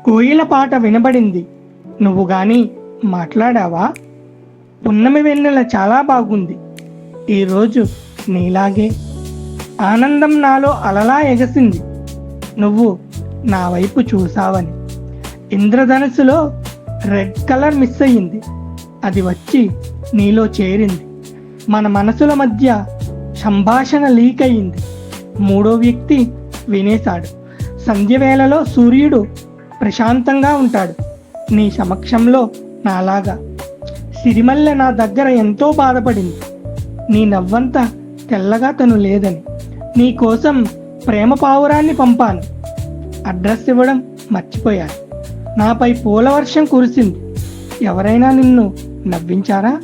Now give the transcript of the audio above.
కోయిల పాట వినబడింది. నువ్వు గాని మాట్లాడావా? పున్నమి వెన్నెల చాలా బాగుంది. ఈరోజు నీలాగే ఆనందం నాలో అలలా ఎగసింది. నువ్వు నా వైపు చూసావని. ఇంద్రధనుసులో రెడ్ కలర్ మిస్ అయ్యింది. అది వచ్చి నీలో చేరింది. మన మనసుల మధ్య సంభాషణ లీక్ అయింది. మూడో వ్యక్తి వినేశాడు. సంధ్యవేళలో సూర్యుడు ప్రశాంతంగా ఉంటాడు. నీ సమక్షంలో నాలాగా. సిరిమల్లె నా దగ్గర ఎంతో బాధపడింది. నీ నవ్వంతా తెల్లగా తను లేదని. నీ కోసం ప్రేమ పావురాన్ని పంపాను. అడ్రస్ ఇవ్వడం మర్చిపోయాను. నాపై పూల వర్షం కురిసింది. ఎవరైనా నిన్ను నవ్వించారా?